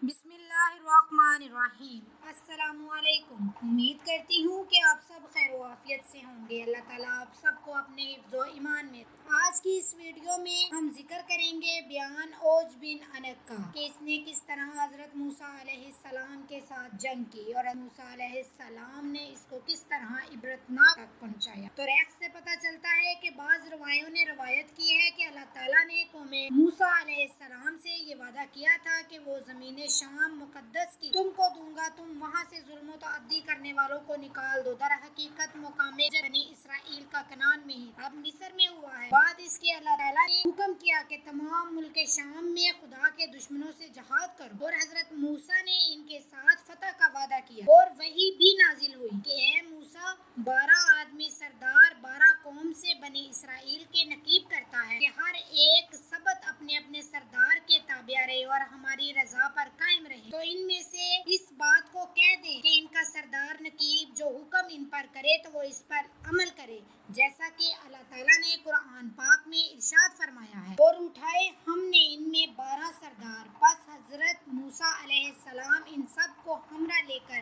بسم اللہ الرحمن الرحیم۔ السلام علیکم۔ امید کرتی ہوں کہ آپ سب خیر و عافیت سے ہوں گے۔ اللہ تعالیٰ آپ سب کو اپنے حفظ و ایمان میں۔ آج کی اس ویڈیو میں ہم ذکر کریں گے بیان اوج بن عنق کا کہ اس نے کس طرح حضرت موسیٰ علیہ السلام کے ساتھ جنگ کی اور موسیٰ علیہ السلام نے اس کو کس طرح عبرتناک تک پہنچایا۔ تو ریاض سے پتہ چلتا ہے کہ بعض روایوں نے روایت کی ہے کہ اللہ تعالیٰ نے قوم موسیٰ علیہ السلام سے یہ وعدہ کیا تھا کہ وہ زمین شام مقدس کی تم کو دوں گا، تم وہاں سے ظلم و تعدی کرنے والوں کو نکال دو۔ در حقیقت مقام بنی اسرائیل کا کنعان میں ہی اب مصر میں ہوا ہے۔ بعد اس کے اللہ تعالیٰ نے حکم کیا کہ تمام ملک شام میں خدا کے دشمنوں سے جہاد کرو، اور حضرت موسیٰ نے ان کے ساتھ فتح کا وعدہ کیا، اور وحی بھی نازل ہوئی کہ اے موسیٰ 12 آدمی سردار 12 قوم سے بنی اسرائیل کے نقیب کرتا ہے کہ ہر ایک سبت اپنے اپنے سردار کے تابع رہے اور ہماری رضا پر قائم رہے۔ تو ان میں سے اس بات کو کہہ دیں کہ ان کا سردار نقیب جو حکم ان پر کرے تو وہ اس پر عمل کرے، جیسا کہ اللہ تعالیٰ نے قرآن پاک میں ارشاد فرمایا ہے۔ اور اٹھائے ہم نے ان میں 12 سردار، پس حضرت موسیٰ علیہ السلام ان سب کو ہمراہ لے کر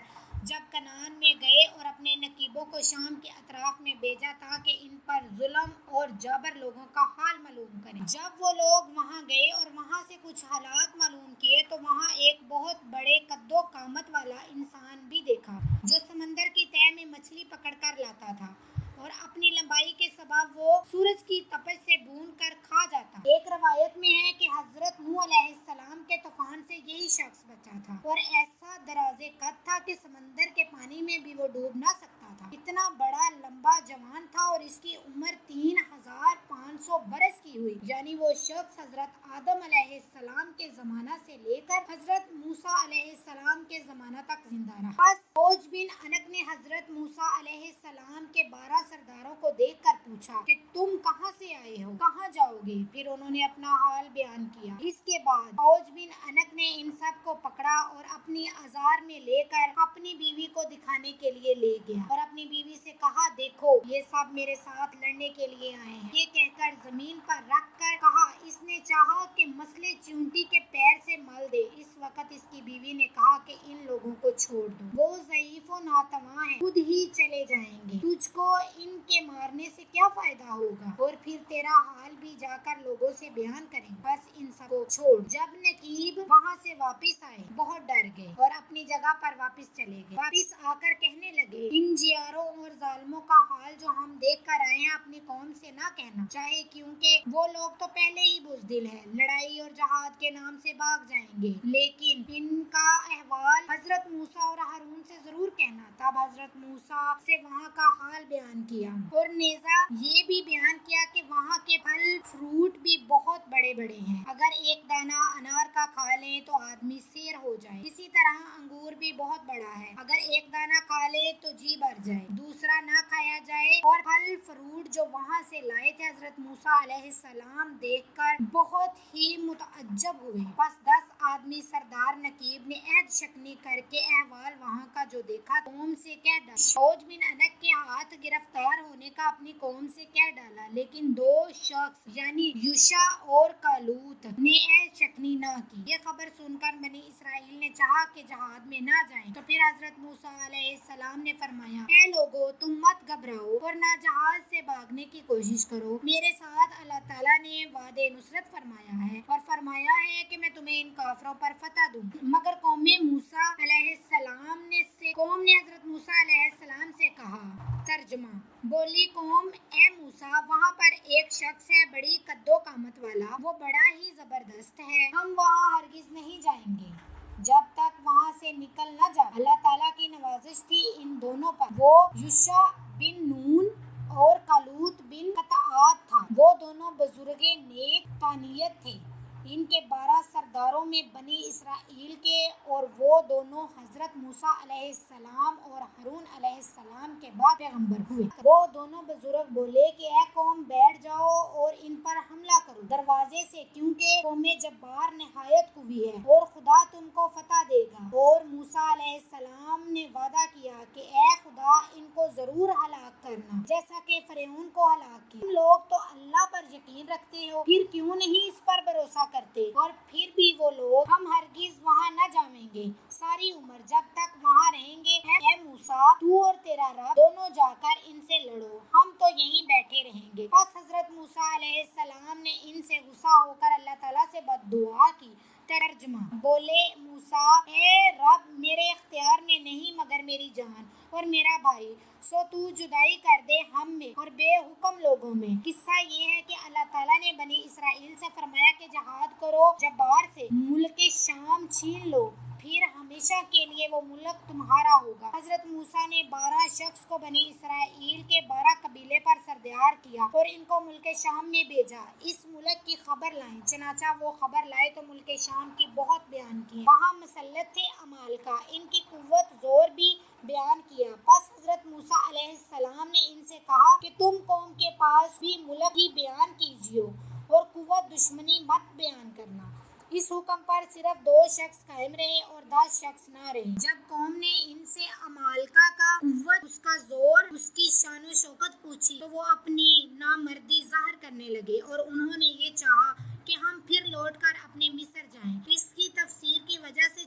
جب کنعان میں گئے اور اپنے نقیبوں کو شام کے اطراف میں بھیجا تاکہ ان پر ظلم اور جبر لوگوں کا حال معلوم کریں۔ جب وہ لوگ وہاں گئے اور وہاں سے کچھ حالات معلوم کیے تو وہاں ایک بہت بڑے قد و قامت والا انسان بھی دیکھا جو سمندر کی تہہ میں مچھلی پکڑ کر لاتا تھا، اور اپنی لمبائی کے سبب وہ سورج کی تپش سے بھون کر کھا جاتا۔ ایک روایت میں ہے کہ حضرت نوح علیہ السلام کے طوفان سے یہی شخص بچا تھا، اور ایسا دراز قد تھا کہ سمندر کے پانی میں بھی وہ ڈوب نہ سکتا تھا۔ اتنا بڑا لمبا جوان تھا اور اس کی عمر 3500 برس کی ہوئی، یعنی وہ شخص حضرت آدم علیہ السلام کے زمانہ سے لے کر حضرت موسیٰ علیہ السلام کے زمانہ تک زندہ رہا۔ پس اوج بن عنق نے حضرت موسیٰ علیہ السلام کے 12 سرداروں کو دیکھ کر پوچھا کہ تم کہاں سے آئے ہو، کہاں جاؤ گے؟ پھر انہوں نے اپنا حال بیان کیا۔ اس کے بعد اوج بن عنق نے ان سب کو پکڑا اور اپنی ازار میں لے کر اپنی بیوی کو دکھانے کے لیے لے گیا، اور اپنی بیوی سے کہا دیکھو یہ سب میرے ساتھ لڑنے کے لیے آئے ہیں۔ یہ کہہ کر زمین پر رکھ کر کہا اس نے چاہا کہ مسلے چیونٹی کے پیر سے مل دے۔ اس وقت اس کی بیوی نے کہا کہ ان لوگوں کو چھوڑ دو، وہ ضعیف و ناتواں ہیں، خود ہی چلے جائیں گے، تجھ کو ان کے مارنے سے کیا فائدہ ہوگا، اور پھر تیرا حال بھی جا کر لوگوں سے بیان کریں۔ بس ان سب کو چھوڑ۔ جب نقیب وہاں سے واپس آئے بہت ڈر گئے اور اپنی جگہ پر واپس چلے گئے۔ واپس آ کر کہنے لگے ان جیاروں اور ظالموں کا حال جو ہم دیکھ کر آئے ہیں اپنی قوم سے نہ کہنا چاہے، کیونکہ وہ لوگ تو پہلے ہی بزدل ہیں، لڑائی اور جہاد کے نام سے بھاگ جائیں گے، لیکن ان کا احوال حضرت موسیٰ اور ہارون سے ضرور کہنا۔ تب حضرت موسیٰ سے وہاں کا حال بیان کیا اور نیزا یہ بھی بیان کیا کہ وہاں کے پھل فروٹ بھی بہت بڑے بڑے ہیں، اگر ایک دانہ انار کا کھا لیں تو آدمی سیر ہو جائے، اسی طرح انگور بھی بہت بڑا ہے، اگر ایک دانہ کھا لے تو جی بھر جائے، دوسرا نہ کھایا جائے۔ اور پھل فروٹ جو وہاں سے لائے تھے حضرت موسیٰ علیہ السلام دیکھ کر بہت ہی متعجب ہوئے۔ پس 10 آدمی سردار نقیب نے عہد شکنی کر کے احوال وہاں کا جو دیکھا قوم سے کہہ ڈالا۔ اوج بن عنق کے ہاتھ گرفتار ہونے کا اپنی قوم سے کہہ ڈالا، لیکن 2 شخص یعنی یوشع اور کالوت نے عہد شکنی نہ کی۔ یہ خبر سن کر بنی اسرائیل نے چاہا کہ جہاد میں نہ جائیں، تو پھر حضرت موسیٰ علیہ السلام نے فرمایا اے لوگو تم مت گھبراؤ اور نہ جہاد سے بھاگنے کی کوشش کرو، میرے ساتھ اللہ تعالیٰ نے وعدے نصرت فرمایا ہے اور فرمایا ہے کہ میں تمہیں ان کافروں پر فتح دوں۔ مگر قوم موسیٰ علیہ السلام نے حضرت موسیٰ علیہ السلام سے کہا۔ ترجمہ بولی قوم اے موسیٰ وہاں پر ایک شخص ہے بڑی قد و قامت والا، وہ بڑا ہی زبردست ہے، ہم وہاں ہرگز نہیں جائیں گے جب تک وہاں سے نکل نہ جائے۔ اللہ تعالیٰ کی نوازش تھی ان دونوں پر، وہ یوشع بن نون اور کالوت بن قطعات تھا، وہ دونوں بزرگ نیک طانیت تھے، ان کے 12 سرداروں میں بنی اسرائیل کے، اور وہ دونوں حضرت موسیٰ علیہ السلام اور ہارون علیہ السلام کے بعد پیغمبر ہوئے۔ وہ دونوں بزرگ بولے کہ اے قوم بیٹھ جاؤ اور ان پر حملہ کرو دروازے سے، کیونکہ قوم جبار نہایت قوی ہے اور خدا تم کو فتح دے گا۔ اور موسیٰ علیہ السلام نے وعدہ کیا کہ اے خدا ان کو ضرور ہلاک کرنا جیسا کہ فرعون کو ہلاک کیا۔ تم لوگ تو اللہ پر یقین رکھتے ہو، پھر کیوں نہیں اس پر بھروسہ کرتے؟ اور پھر بھی وہ لوگ ہم ہرگز وہاں نہ جائیں گے ساری عمر جب تک وہاں رہیں گے۔ اے موسیٰ، تو اور تیرا رب دونوں جا کر ان سے لڑو، ہم تو یہیں بیٹھے رہیں گے۔ پس حضرت موسیٰ علیہ السلام نے ان سے غصہ ہو کر اللہ تعالیٰ سے بد دعا کی۔ ترجمہ: بولے موسیٰ، اے رب، میرے اختیار میں نہیں مگر میری جان اور میرا بھائی، سو تو جدائی کر دے ہم میں اور بے حکم لوگوں میں۔ قصہ یہ ہے کہ اللہ تعالیٰ نے بنی اسرائیل سے فرمایا کہ جہاد کرو، جبار سے ملک شام چھین لو، پھر ہمیشہ کے لیے وہ ملک تمہارا ہوگا۔ حضرت موسیٰ نے 12 شخص کو بنی اسرائیل کے 12 قبیلے پر سردار کیا اور ان کو ملک شام میں بھیجا، اس ملک کی خبر لائیں۔ چنانچہ وہ خبر لائے تو ملک شام کی بہت بیان کی۔ وہاں مسلط تھے عمالقہ، ان کی قوت زور بھی بیان کیا۔ پس حضرت موسیٰ علیہ السلام نے ان سے کہا کہ تم قوم کے پاس بھی ملک ہی بیان کیجیے اور قوت دشمنی مت بیان کرنا۔ اس حکم پر صرف 2 شخص قائم رہے اور 10 شخص نہ رہے۔ جب قوم نے ان سے عمالقہ کا قوت، اس کا زور، اس کی شان و شوکت پوچھی تو وہ اپنی نامردی ظاہر کرنے لگے اور انہوں نے یہ چاہا کہ ہم پھر لوٹ کر اپنے مصر جائیں۔ اس تقصیر کی وجہ سے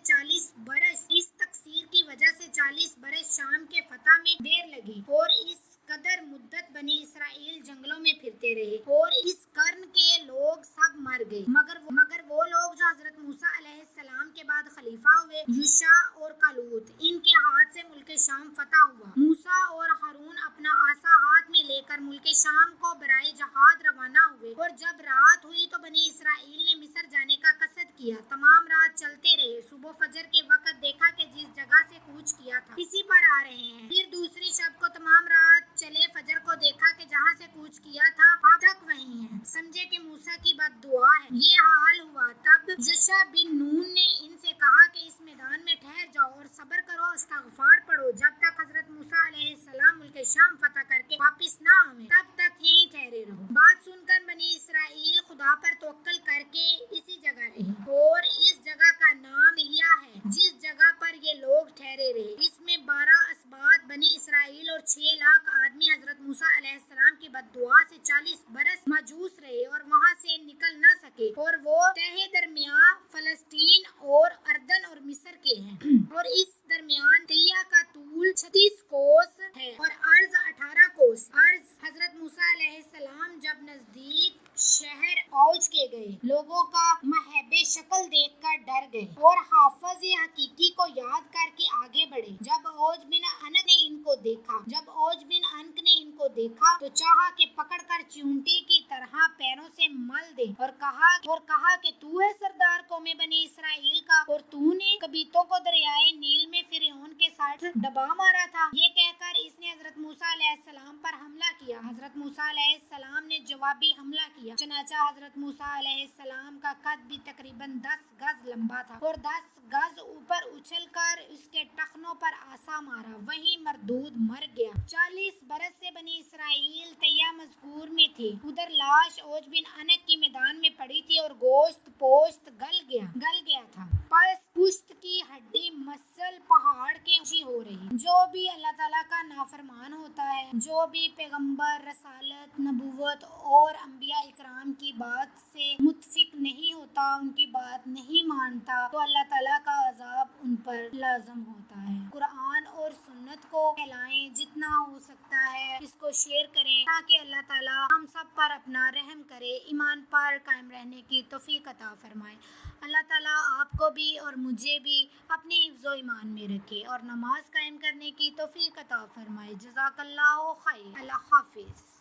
40 برس شام کے فتح میں دیر لگی اور اس قدر مدت بنی اسرائیل جنگلوں میں پھرتے رہے اور اس قرن کے لوگ سب مر گئے مگر وہ لوگ جو حضرت موسیٰ علیہ السلام کے بعد خلیفہ ہوئے، یوشع اور کالوت، ان کے ہاتھ سے ملک شام فتح ہوا۔ موسیٰ اور ہارون اپنا عصا ہاتھ میں لے کر ملک شام کو برائے جہاد روانہ ہوئے اور جب رات ہوئی تو بنی اسرائیل نے مصر جانے کا قصد کیا۔ تمام رات چلتے رہے، صبح فجر کے وقت دیکھا کہ جس جگہ سے کوچ کیا تھا اسی پر آ رہے ہیں۔ پھر دوسری شب کو تمام رات چلے، فجر کو دیکھا کہ جہاں سے کوچ کیا تھا اب تک وہیں ہیں۔ سمجھے کہ موسیٰ کی بد دعا ہے۔ یہ حال ہوا تب یوشع بن نون نے ان سے کہا کہ اس میدان میں ٹھہر جاؤ اور صبر کرو، استغفار پڑھو، جب تک حضرت موسیٰ علیہ السلام ملک شام فتح کر کے واپس نہ آئیں، تب تک یہیں ٹھہرے رہو۔ بات سن کر بنی اسرائیل خدا پر توکل کر کے اسی جگہ رہے اور اس جگہ کا نام ایلیا ہے جس جگہ پر یہ لوگ ٹھہرے رہے۔ اس میں 12 اسباط بنی اسرائیل اور 6 لاکھ آدمی حضرت موسیٰ علیہ السلام کی بد دعا سے 40 برس محجوس رہے اور وہاں سے نکل نہ سکے، اور وہ تہہ درمیان فلسطین اور اردن اور مصر کے ہیں، اور اس درمیان تیہ کا طول 36 کوس ہے اور عرض 18 کوس۔ حضرت موسیٰ علیہ السلام جب نزدیک شہر اوج کے گئے، لوگوں کا محب شکل دیکھ کر ڈر گئے اور حافظ حقیقی کو یاد کر کے آگے بڑھے۔ جب اوج بن انک نے ان کو دیکھا تو چاہا کہ پکڑ کر چیونٹی کی طرح پیروں سے مل دے اور کہا کہ تو ہے سردار قوم بنی اسرائیل کا اور تو نے قبیطوں کو دریائے نیل میں فرعون کے ساتھ ڈبا مارا تھا۔ یہ کہہ کر اس نے حضرت موسیٰ علیہ السلام پر حملہ کیا۔ حضرت موسیٰ علیہ السلام نے جوابی حملہ کیا۔ چنانچہ حضرت موسیٰ علیہ السلام کا قد بھی تقریباً 10 گز لمبا تھا اور 10 گز اوپر اچھل کر اس کے ٹخنوں پر عصا مارا، وہیں مردود مر گیا۔ 40 برس سے بنی اسرائیل تیہ مذکور میں تھے، ادھر لاش اوج بن انک کی میدان میں پڑی تھی اور گوشت پوشت گل گیا تھا، پس پشت کی ہڈی مسل پہاڑ کے اونچی ہو رہی۔ جو بھی اللہ تعالیٰ کا نافرمان ہوتا ہے، جو بھی پیغمبر، رسالت، نبوت اور انبیاء اکرام کی بات سے متفق نہیں ہوتا، ان کی بات نہیں مانتا، تو اللہ تعالیٰ کا عذاب ان پر لازم ہوتا ہے۔ قرآن اور سنت کو پھیلائیں، جتنا ہو سکتا ہے اس کو شیئر کریں تاکہ اللہ تعالیٰ ہم سب پر اپنا رحم کرے، ایمان پر قائم رہنے کی توفیق عطا فرمائے۔ اللہ تعالیٰ آپ کو بھی اور مجھے بھی اپنے حفظ و ایمان میں رکھے اور نماز قائم کرنے کی توفیق عطا فرمائے۔ جزاک اللہ خیر۔ اللہ حافظ۔